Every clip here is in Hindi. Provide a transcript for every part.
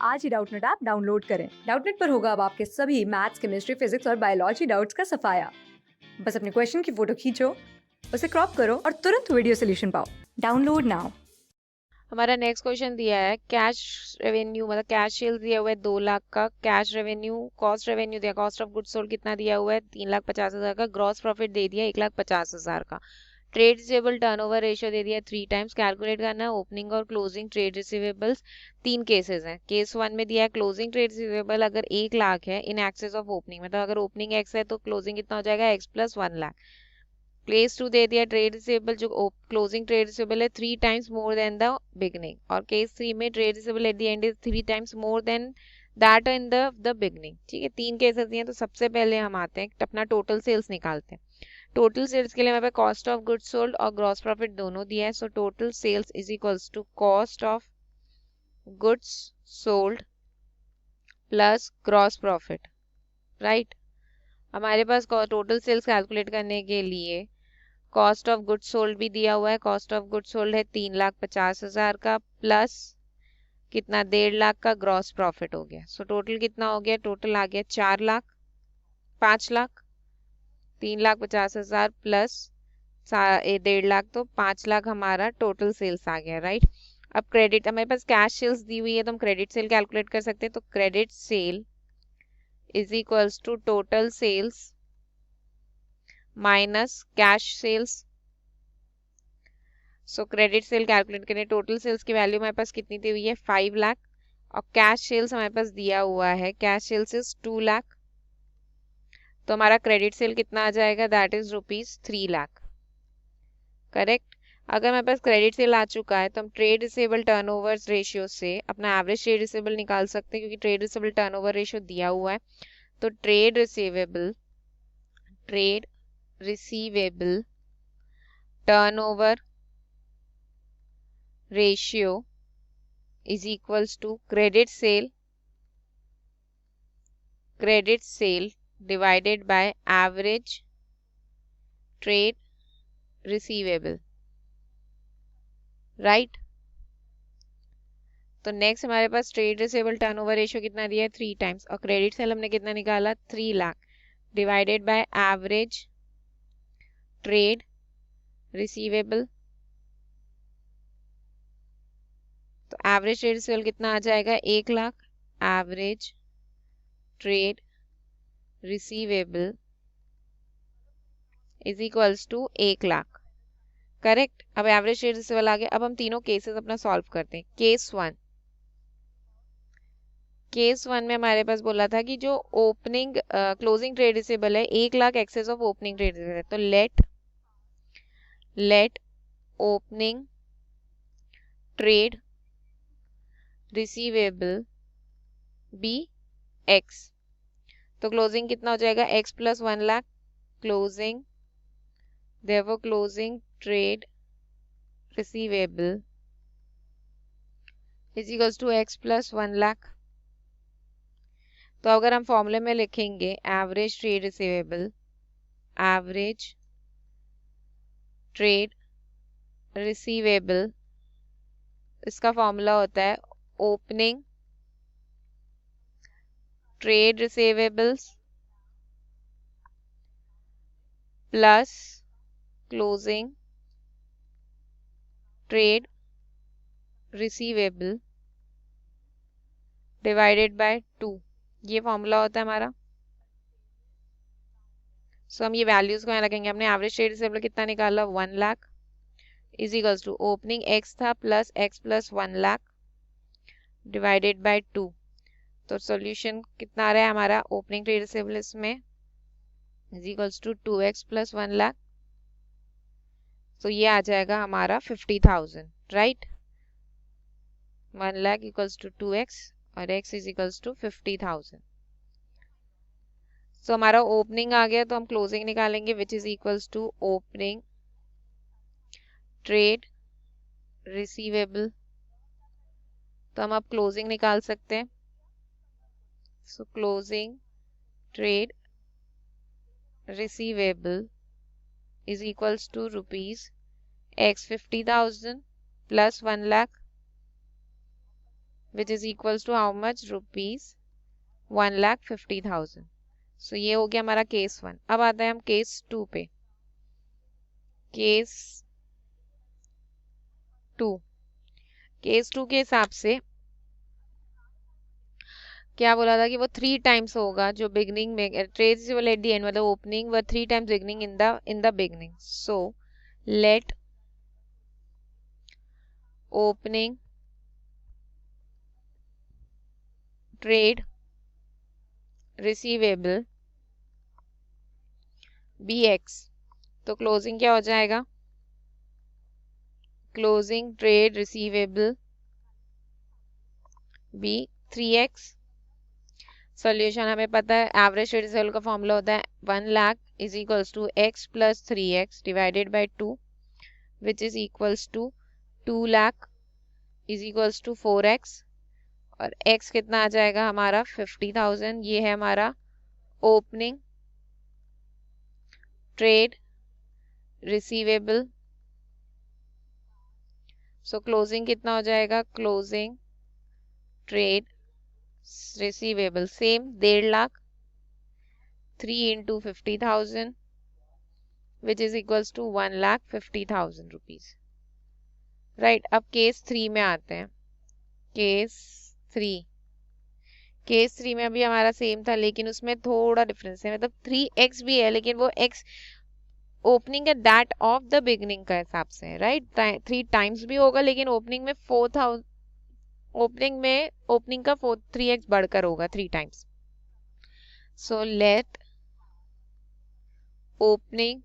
आज ही डाउटनेट ऐप डाउनलोड करें। डाउटनेट पर होगा अब आपके सभी मैथ्स, केमिस्ट्री, फिजिक्स और बायोलॉजी डाउट्स का सफाया। बस अपने क्वेश्चन की फोटो खींचो, उसे क्रॉप करो और तुरंत वीडियो सोल्यूशन पाओ। Download now. हमारा नेक्स्ट क्वेश्चन दिया है कैश रेवेन्यू, मतलब कैश सेल्स दिया हुआ है 2 लाख का। कैश रेवेन्यू, कॉस्ट रेवेन्यू दिया, कॉस्ट ऑफ गुड्स सोल्ड कितना दिया हुआ है 3,50,000 का। ग्रॉस प्रॉफिट दे दिया 1,50,000 का। ट्रेड रिसीवेबल टर्नओवर रेशियो दे दिया 3 टाइम्स। कैलकुलेट करना है ओपनिंग और क्लोजिंग ट्रेड रिसीवेबल्स। 3 केसेस हैं। केस 1 में दिया है क्लोजिंग ट्रेड रिसीवेबल अगर 1 लाख है इन एक्सेस ऑफ ओपनिंग, मतलब अगर ओपनिंग एक्स है तो क्लोजिंग कितना हो जाएगा x + 1 लाख। प्लेस टू दे दिया ट्रेड रिसीवेबल जो क्लोजिंग ट्रेड रिसीवेबल है 3 times more than the beginning, और केस 3 में trade receivable at the and is 3 times more than that in the beginning. ठीक है, 3 केसेस दिए हैं। तो सबसे पहले हम आते हैं अपना टोटल सेल्स निकालते हैं। टोटल सेल्स के लिए हमारे पास कॉस्ट ऑफ गुड्स सोल्ड और ग्रॉस प्रॉफिट दोनों दिया है। So total sales is equals to cost of goods sold plus gross profit, right. हमारे पास टोटल सेल्स कैलकुलेट करने के लिए कॉस्ट ऑफ गुड्स सोल्ड भी दिया हुआ है। कॉस्ट ऑफ गुड्स सोल्ड है 3,50,000 का प्लस कितना 1.5 लाख का ग्रॉस प्रॉफिट हो गया। सो टोटल कितना हो गया, टोटल आ गया 4 लाख, 5 लाख। 3,50,000 प्लस 1.5 लाख तो 5 लाख हमारा टोटल सेल्स आ गया, राइट। अब क्रेडिट, हमारे पास कैश सेल्स दी हुई है तो हम क्रेडिट सेल कैलकुलेट कर सकते हैं। तो credit sale is equals to total sales minus cash sales. So credit sale calculate करें, टोटल सेल्स की वैल्यू हमारे पास कितनी दी हुई है 5 लाख, और कैश सेल्स हमारे पास दिया हुआ है, कैश सेल्स इज 2 लाख। तो हमारा क्रेडिट सेल कितना आ जाएगा, दैट इज ₹3 लाख, करेक्ट। अगर हमारे पास क्रेडिट सेल आ चुका है तो हम ट्रेड रिसीवेबल टर्नओवर रेशियो से अपना एवरेज ट्रेड रिसीवेबल निकाल सकते हैं, क्योंकि ट्रेड रिसीवेबल टर्नओवर रेशियो दिया हुआ है। तो trade receivable turnover ratio is equals to credit sale divided by average trade receivable, right. तो नेक्स्ट हमारे पास ट्रेड रिसीवेबल टर्नओवर रेशियो कितना दिया है 3 टाइम्स, और क्रेडिट सेल हमने कितना निकाला 3 lakh divided by average trade receivable. तो एवरेज ट्रेड रिसीवेबल कितना आ जाएगा 1 lakh, average trade receivable is equals to 1 lakh, correct. अब एवरेज ट्रेड रिसीवेबल आ गया। अब हम तीनों केसेस अपना सॉल्व करते हैं। केस वन में हमारे पास बोला था कि जो ओपनिंग क्लोजिंग ट्रेड रिसीवेबल है 1 lakh excess of opening trade receivable है। तो let opening trade receivable be x. तो क्लोजिंग कितना हो जाएगा x + 1 lakh, closing therefore closing trade receivable is equals to x + 1 lakh. तो अगर हम फॉर्मूले में लिखेंगे एवरेज ट्रेड रिसीवेबल, इसका फॉर्मूला होता है opening trade receivables plus closing trade receivable divided by 2, ये फॉर्मूला होता है हमारा। सो हम ये वैल्यूज को यहाँ रखेंगे। हमने एवरेज ट्रेड रिसीवेबल कितना निकाला 1 lakh is equals to opening x था plus x + 1 lakh divided by 2। तो सॉल्यूशन कितना आ रहा है हमारा, ओपनिंग ट्रेड रिसीवेबल इसमें is equals to 2x + 1 lakh. तो ये आ जाएगा हमारा 50,000, right. 1 lakh equals to 2x और x is equals to 50,000। So हमारा ओपनिंग आ गया, तो हम क्लोजिंग निकालेंगे which is equals to opening trade receivable. तो हम अब क्लोजिंग निकाल सकते हैं। So closing trade receivable is equals to ₹x 50,000 plus 1 lakh which is equals to how much rupees 1,50,000। So ये हो गया हमारा केस 1। अब आता है हम केस 2 पे। केस 2 केस 2 के हिसाब से क्या बोला था कि वो 3 टाइम्स होगा जो बिगनिंग में trade receivable at the end मतलब ओपनिंग व 3 times beginning in the beginning. So let opening trade receivable be x. तो क्लोजिंग क्या हो जाएगा? Closing trade receivable be 3x। Solution हमें पता है एवरेज ट्रेड रिसीवेबल का फॉर्मूला होता है 1 lakh is equals to x plus 3x divided by 2 which is equals to 2 lakh is equals to 4x और x कितना आ जाएगा हमारा 50,000। ये है हमारा opening trade receivable. So closing कितना हो जाएगा? Closing trade receivable same 1.5 lakh 3 into 50,000 which is equals to 1,50,000 rupees. Right, अब केस 3 में आते हैं। केस 3 में अभी हमारा सेम था लेकिन उसमें थोड़ा डिफरेंस है, मतलब 3x भी है लेकिन वो x ओपनिंग है दैट ऑफ द बिगनिंग का हिसाब से है। राइट, 3 टाइम्स भी होगा लेकिन ओपनिंग में 4,000 ओपनिंग का 3x बढ़कर होगा 3 times. So let opening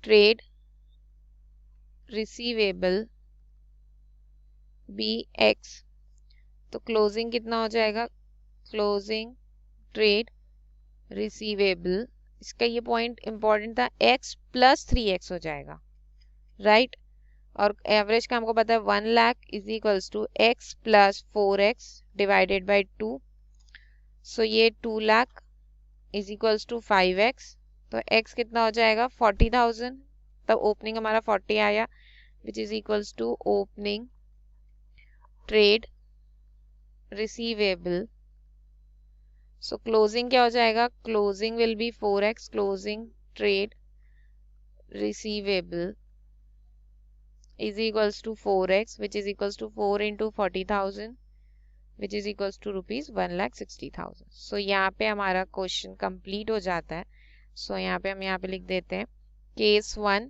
trade receivable be x. तो क्लोजिंग कितना हो जाएगा? क्लोजिंग ट्रेड रिसीवेबल, इसका ये पॉइंट इंपॉर्टेंट था, x प्लस 3x हो जाएगा। राइट, और एवरेज का हमको पता है 1 lakh is equals to x plus 4x divided by 2। So ये 2 lakh is equals to 5x। तो x कितना हो जाएगा? 40,000। तब ओपनिंग हमारा 40 आया which is equals to opening trade receivable. So closing क्या हो जाएगा? Closing will be 4x। Closing trade receivable is equals to 4x which is equals to 4 into 40,000 which is equals to rupees 1,60,000। सो यहाँ पे हमारा क्वेश्चन कंप्लीट हो जाता है। सो यहाँ पे हम यहाँ पे लिख देते हैं case 1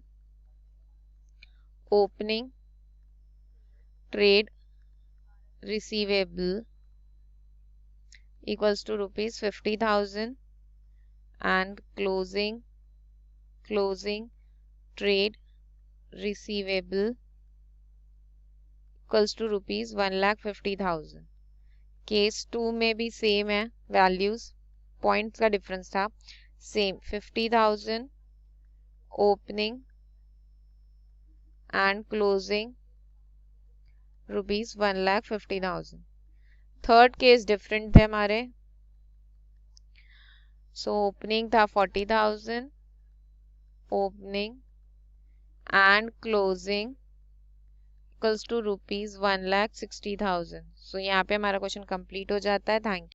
opening trade receivable equals to rupees 50,000 and closing trade receivable equals to rupees 1,50,000। Case 2 में भी सेम है, वैल्यूज पॉइंट्स का डिफरेंस था same 50,000 opening and closing rupees 1,50,000। Third case different थे हमारे। सो ओपनिंग था 40,000 opening and closing equals to rupees 1,60,000। सो यहाँ पे हमारा क्वेश्चन कंप्लीट हो जाता है। Thank you.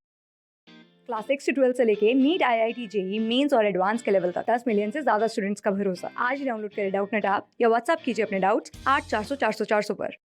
क्लास 6 से 12 से लेके नीट, IIT, जेई मेंस और एडवांस के लेवल तक 10 मिलियन से ज्यादा स्टूडेंट्स का भरोसा। आज ही डाउनलोड करें डाउटनेट ऐप या व्हाट्सएप कीजिए अपने डाउट्स 8400 400 400 पर।